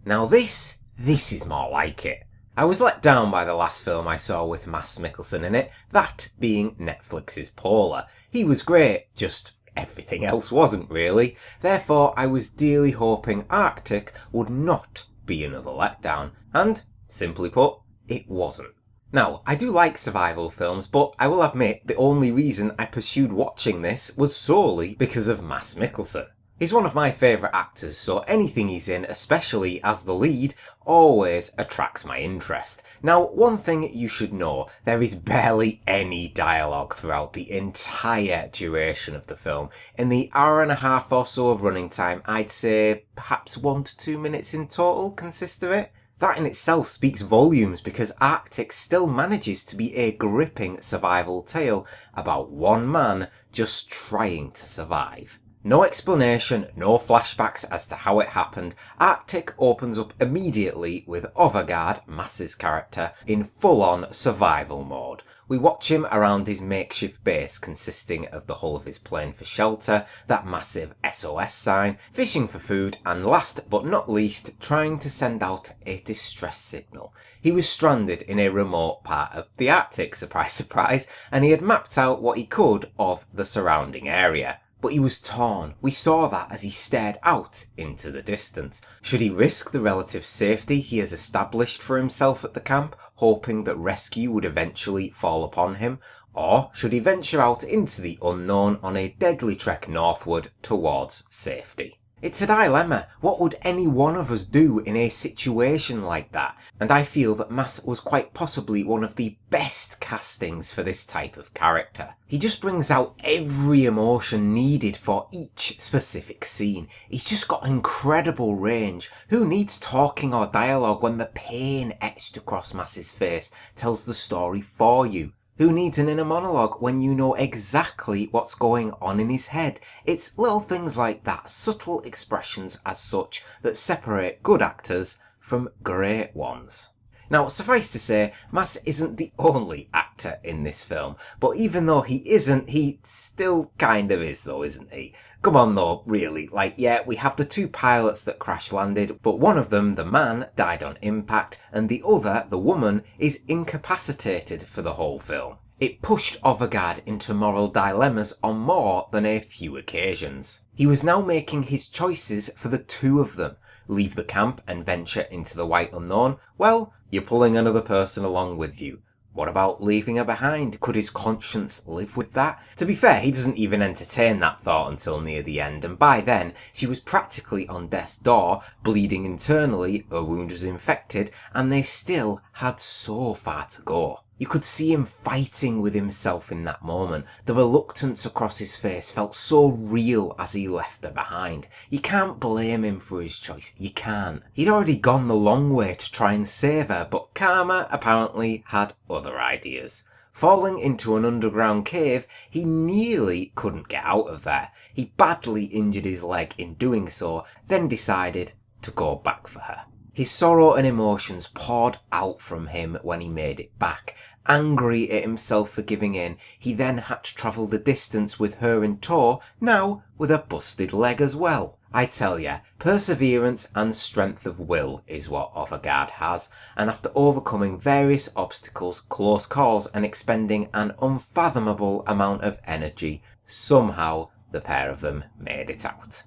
Now this is more like it. I was let down by the last film I saw with Mads Mikkelsen in it, that being Netflix's Polar. He was great, just everything else wasn't really. Therefore I was dearly hoping Arctic would not be another letdown, and, simply put, it wasn't. Now, I do like survival films, but I will admit the only reason I pursued watching this was solely because of Mads Mikkelsen. He's one of my favourite actors, so anything he's in, especially as the lead, always attracts my interest. Now, one thing you should know, there is barely any dialogue throughout the entire duration of the film. In the hour and a half or so of running time, I'd say perhaps 1 to 2 minutes in total consist of it. That in itself speaks volumes because Arctic still manages to be a gripping survival tale about one man just trying to survive. No explanation, no flashbacks as to how it happened. Arctic opens up immediately with Overgaard, Mass's character, in full-on survival mode. We watch him around his makeshift base consisting of the hull of his plane for shelter, that massive SOS sign, fishing for food, and last but not least, trying to send out a distress signal. He was stranded in a remote part of the Arctic, surprise surprise, and he had mapped out what he could of the surrounding area. But he was torn. We saw that as he stared out into the distance. Should he risk the relative safety he has established for himself at the camp, hoping that rescue would eventually fall upon him? Or should he venture out into the unknown on a deadly trek northward towards safety? It's a dilemma. What would any one of us do in a situation like that? And I feel that Mads was quite possibly one of the best castings for this type of character. He just brings out every emotion needed for each specific scene. He's just got incredible range. Who needs talking or dialogue when the pain etched across Mads's face tells the story for you? Who needs an inner monologue when you know exactly what's going on in his head? It's little things like that, subtle expressions as such, that separate good actors from great ones. Now, suffice to say, Mads isn't the only actor in this film, but even though he isn't, he still kind of is though, isn't he? Come on though, really, yeah, we have the 2 pilots that crash landed, but one of them, the man, died on impact, and the other, the woman, is incapacitated for the whole film. It pushed Overgaard into moral dilemmas on more than a few occasions. He was now making his choices for the 2 of them. Leave the camp and venture into the white unknown? Well, you're pulling another person along with you. What about leaving her behind? Could his conscience live with that? To be fair, he doesn't even entertain that thought until near the end, and by then, she was practically on death's door, bleeding internally, her wound was infected, and they still had so far to go. You could see him fighting with himself in that moment. The reluctance across his face felt so real as he left her behind. You can't blame him for his choice. You can't. He'd already gone the long way to try and save her, but karma apparently had other ideas. Falling into an underground cave, he nearly couldn't get out of there. He badly injured his leg in doing so, then decided to go back for her. His sorrow and emotions poured out from him when he made it back. Angry at himself for giving in, he then had to travel the distance with her in tow, now with a busted leg as well. I tell ya, perseverance and strength of will is what Overgaard has, and after overcoming various obstacles, close calls and expending an unfathomable amount of energy, somehow the pair of them made it out.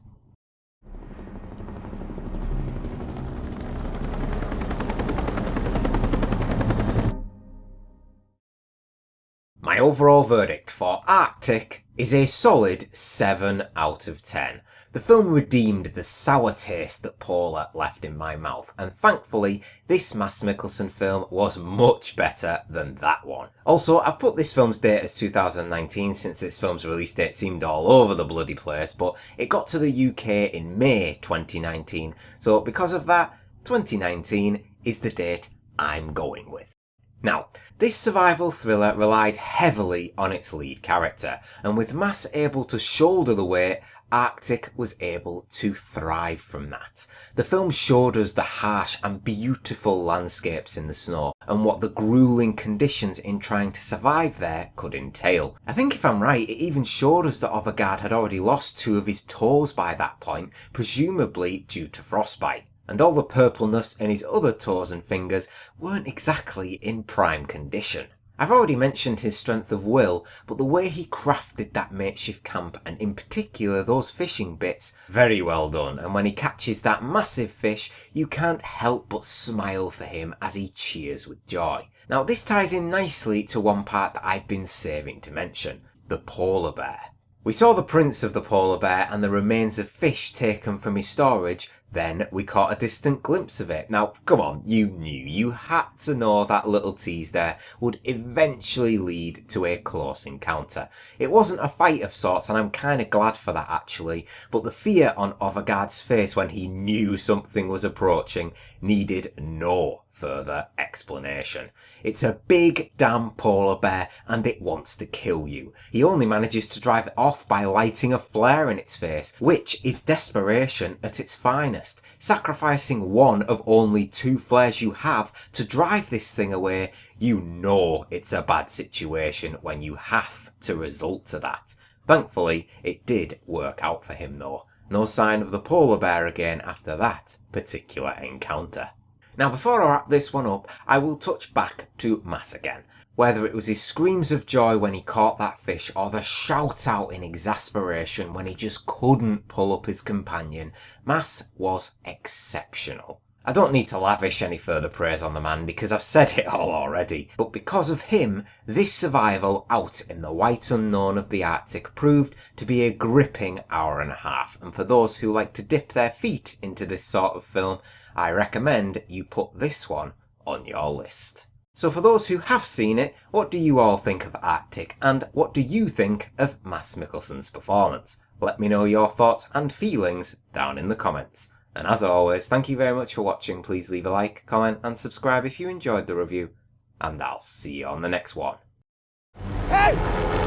My overall verdict for Arctic is a solid 7 out of 10. The film redeemed the sour taste that Polar left in my mouth, and thankfully this Mads Mikkelsen film was much better than that one. Also, I've put this film's date as 2019 since this film's release date seemed all over the bloody place, but it got to the UK in May 2019, so because of that, 2019 is the date I'm going with. Now, this survival thriller relied heavily on its lead character, and with Mads able to shoulder the weight, Arctic was able to thrive from that. The film showed us the harsh and beautiful landscapes in the snow, and what the grueling conditions in trying to survive there could entail. I think if I'm right, it even showed us that Overgaard had already lost 2 of his toes by that point, presumably due to frostbite. and all the purpleness in his other toes and fingers weren't exactly in prime condition. I've already mentioned his strength of will, but the way he crafted that makeshift camp, and in particular those fishing bits, very well done, and when he catches that massive fish, you can't help but smile for him as he cheers with joy. Now this ties in nicely to one part that I've been saving to mention, the polar bear. We saw the prints of the polar bear and the remains of fish taken from his storage. Then we caught a distant glimpse of it. Now, come on, you knew, you had to know that little tease there would eventually lead to a close encounter. It wasn't a fight of sorts, and I'm kind of glad for that actually, but the fear on Overgaard's face when he knew something was approaching needed no further explanation. It's a big damn polar bear and it wants to kill you. He only manages to drive it off by lighting a flare in its face, which is desperation at its finest. Sacrificing one of only 2 flares you have to drive this thing away, you know it's a bad situation when you have to resort to that. Thankfully, it did work out for him though. No sign of the polar bear again after that particular encounter. Now before I wrap this one up, I will touch back to Mass again. Whether it was his screams of joy when he caught that fish, or the shout out in exasperation when he just couldn't pull up his companion, Mass was exceptional. I don't need to lavish any further praise on the man because I've said it all already, but because of him, this survival out in the white unknown of the Arctic proved to be a gripping hour and a half, and for those who like to dip their feet into this sort of film, I recommend you put this one on your list. So for those who have seen it, what do you all think of Arctic, and what do you think of Mads Mikkelsen's performance? Let me know your thoughts and feelings down in the comments. And as always, thank you very much for watching. Please leave a like, comment and subscribe if you enjoyed the review, and I'll see you on the next one. Hey!